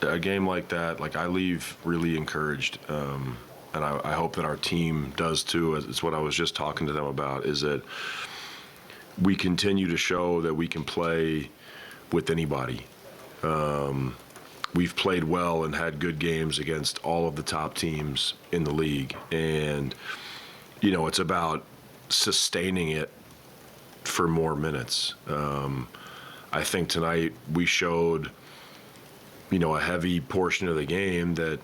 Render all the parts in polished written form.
a game like that, like I leave really encouraged, and I hope that our team does too. It's what I was just talking to them about, is that we continue to show that we can play with anybody. We've played well and had good games against all of the top teams in the league, and it's about sustaining it for more minutes. I think tonight we showed, a heavy portion of the game that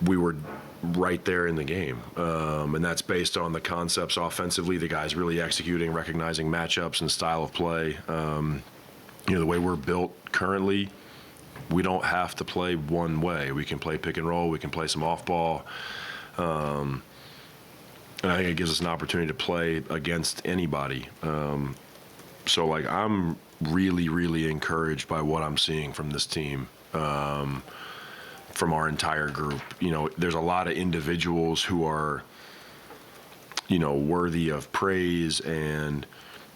we were right there in the game. And that's based on the concepts offensively, the guys really executing, recognizing matchups and style of play. The way we're built currently, we don't have to play one way. We can play pick and roll. We can play some off ball. And I think it gives us an opportunity to play against anybody. So I'm really, really encouraged by what I'm seeing from this team, from our entire group. There's a lot of individuals who are, worthy of praise and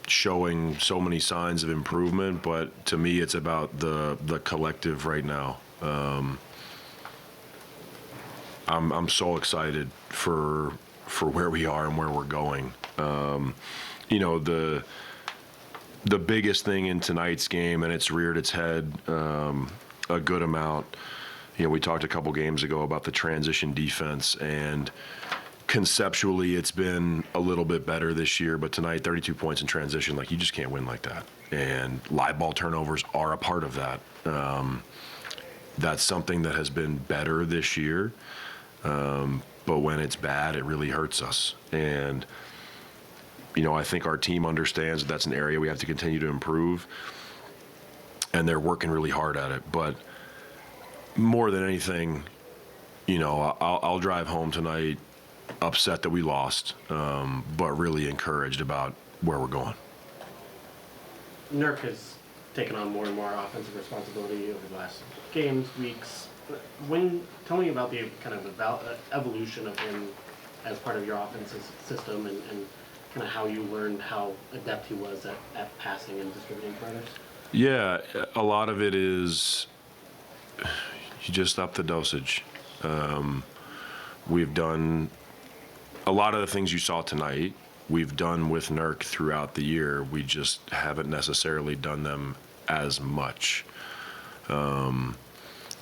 showing so many signs of improvement, but to me, it's about the collective right now. I'm so excited for where we are and where we're going. The biggest thing in tonight's game, and it's reared its head a good amount. We talked a couple games ago about the transition defense, and conceptually it's been a little bit better this year, but tonight 32 points in transition, you just can't win like that. And live ball turnovers are a part of that. That's something that has been better this year, but when it's bad, it really hurts us. And I think our team understands that that's an area we have to continue to improve, and they're working really hard at it. But more than anything, I'll drive home tonight upset that we lost, but really encouraged about where we're going. Nurk has taken on more and more offensive responsibility over the last games, weeks. Tell me about the kind of evolution of him as part of your offensive system, and kind of how you learned how adept he was at passing and distributing for others. Yeah, a lot of it is you just up the dosage. We've done a lot of the things you saw tonight. We've done with Nurk throughout the year. We just haven't necessarily done them as much. The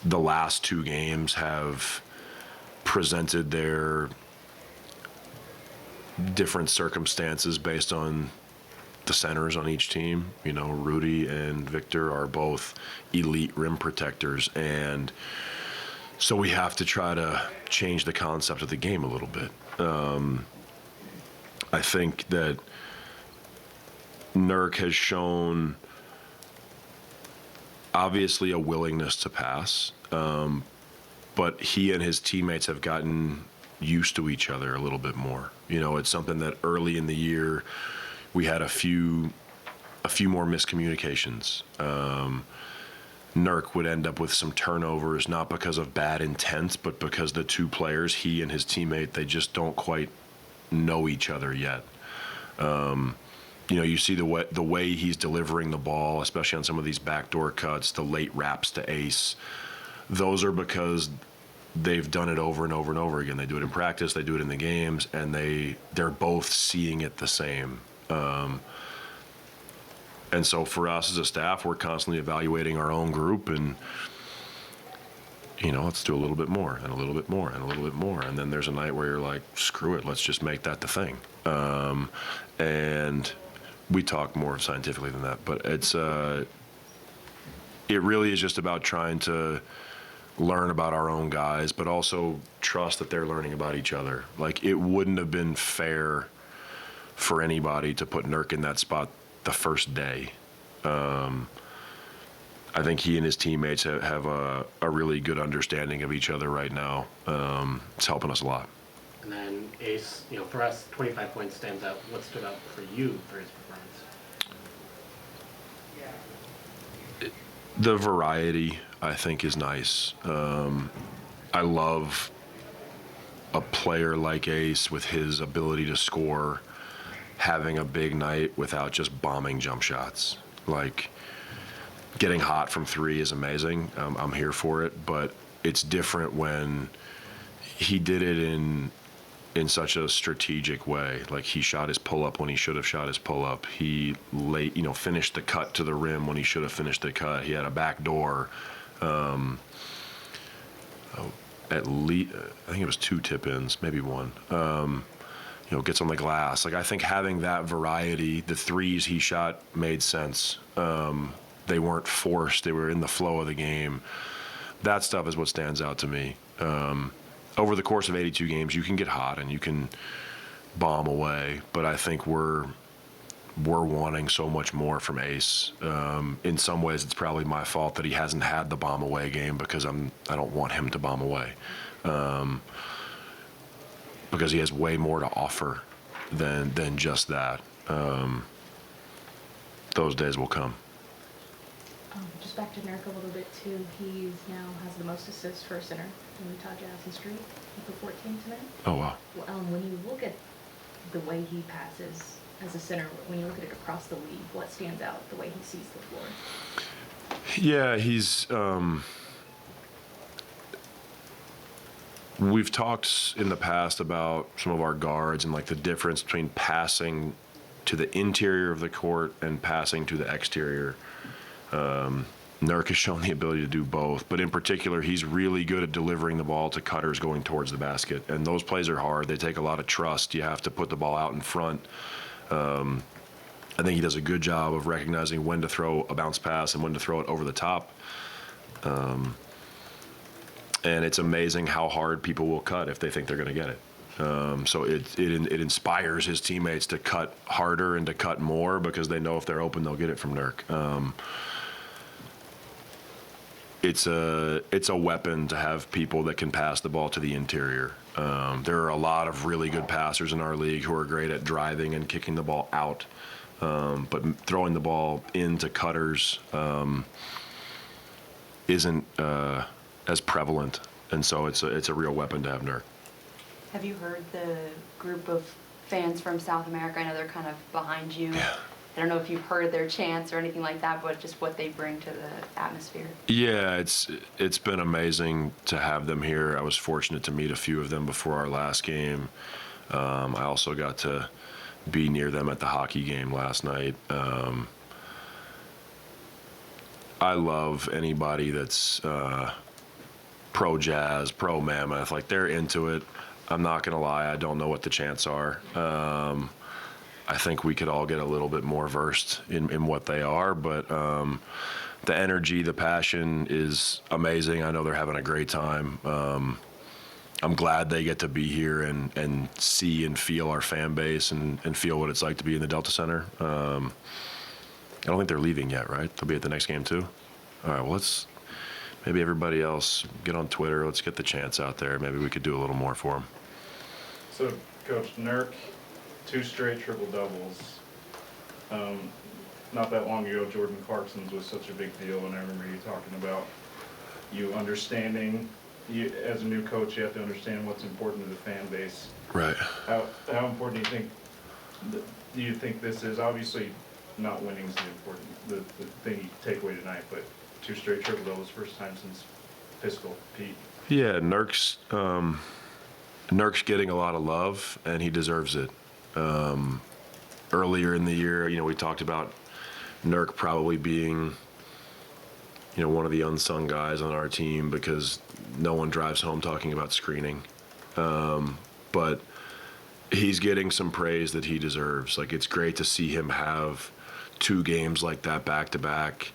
last two games have presented their different circumstances based on the centers on each team. Rudy and Victor are both elite rim protectors, and so we have to try to change the concept of the game a little bit. I think that Nurk has shown obviously a willingness to pass, but he and his teammates have gotten used to each other a little bit more. It's something that early in the year we had a few more miscommunications. Nurk would end up with some turnovers, not because of bad intent, but because the two players, he and his teammate, they just don't quite know each other yet. You see the way he's delivering the ball, especially on some of these backdoor cuts, the late wraps to ace. Those are because they've done it over and over and over again. They do it in practice, they do it in the games, and they're both seeing it the same. And so for us as a staff, we're constantly evaluating our own group and, let's do a little bit more and a little bit more and a little bit more. And then there's a night where you're like, screw it, let's just make that the thing. And we talk more scientifically than that, but it really is just about trying to learn about our own guys, but also trust that they're learning about each other. It wouldn't have been fair for anybody to put Nurk in that spot the first day. I think he and his teammates have a really good understanding of each other right now. It's helping us a lot. And then Ace, for us, 25 points stands out. What stood out for you for his performance? The variety, I think, is nice. I love a player like Ace with his ability to score, having a big night without just bombing jump shots. getting hot from three is amazing. I'm here for it, but it's different when he did it in such a strategic way. Like, he shot his pull-up when he should have shot his pull-up. He finished the cut to the rim when he should have finished the cut. He had a back door. At least, I think it was 2 tip-ins, maybe 1. Gets on the glass. Like, I think having that variety, the threes he shot made sense. They weren't forced. They were in the flow of the game. That stuff is what stands out to me. Over the course of 82 games, you can get hot and you can bomb away, but I think we're wanting so much more from Ace. In some ways, it's probably my fault that he hasn't had the bomb away game, because I don't want him to bomb away, because he has way more to offer than just that. Those days will come. Just back to Nurk a little bit too. He's now has the most assists for a center in Utah Jazz history. He put 14 tonight. Oh, wow. When you look at the way he passes as a center, when you look at it across the league, what stands out? The way he sees the floor. Yeah, he's. We've talked in the past about some of our guards and like the difference between passing to the interior of the court and passing to the exterior. Nurk has shown the ability to do both, but in particular, he's really good at delivering the ball to cutters going towards the basket. And those plays are hard. They take a lot of trust. You have to put the ball out in front. I think he does a good job of recognizing when to throw a bounce pass and when to throw it over the top. And it's amazing how hard people will cut if they think they're going to get it. So it inspires his teammates to cut harder and to cut more, because they know if they're open, they'll get it from Nurk. It's a weapon to have people that can pass the ball to the interior. There are a lot of really good passers in our league who are great at driving and kicking the ball out, but throwing the ball into cutters isn't as prevalent, and so it's a real weapon to have Nurk. Have you heard the group of fans from South America? I know they're kind of behind you. Yeah. I don't know if you've heard their chants or anything like that, but just what they bring to the atmosphere. Yeah, it's been amazing to have them here. I was fortunate to meet a few of them before our last game. I also got to be near them at the hockey game last night. I love anybody that's pro Jazz, pro Mammoth. Like, they're into it. I'm not going to lie, I don't know what the chants are. I think we could all get a little bit more versed in what they are, but the energy, the passion is amazing. I know they're having a great time. I'm glad they get to be here and see and feel our fan base and feel what it's like to be in the Delta Center. I don't think they're leaving yet, right? They'll be at the next game too? All right, well, maybe everybody else get on Twitter. Let's get the chants out there. Maybe we could do a little more for them. So, Coach, Nurk, 2 straight triple-doubles. Not that long ago, Jordan Clarkson's was such a big deal, and I remember you talking about you understanding, as a new coach, you have to understand what's important to the fan base. Right. How important do you think this is? Obviously, not winning is the thing you take away tonight, but 2 straight triple-doubles, first time since fiscal Pete. Yeah, Nurk's getting a lot of love, and he deserves it. Earlier in the year, we talked about Nurk probably being, one of the unsung guys on our team because no one drives home talking about screening. But he's getting some praise that he deserves. Like, it's great to see him have 2 games like that back-to-back.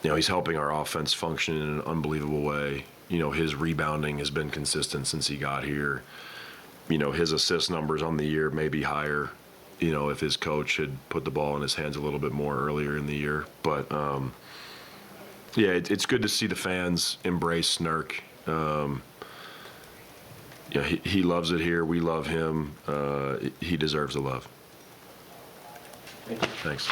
He's helping our offense function in an unbelievable way. His rebounding has been consistent since he got here. His assist numbers on the year may be higher, if his coach had put the ball in his hands a little bit more earlier in the year. But, it's good to see the fans embrace Nurk. He loves it here. We love him. He deserves the love. Thank you. Thanks.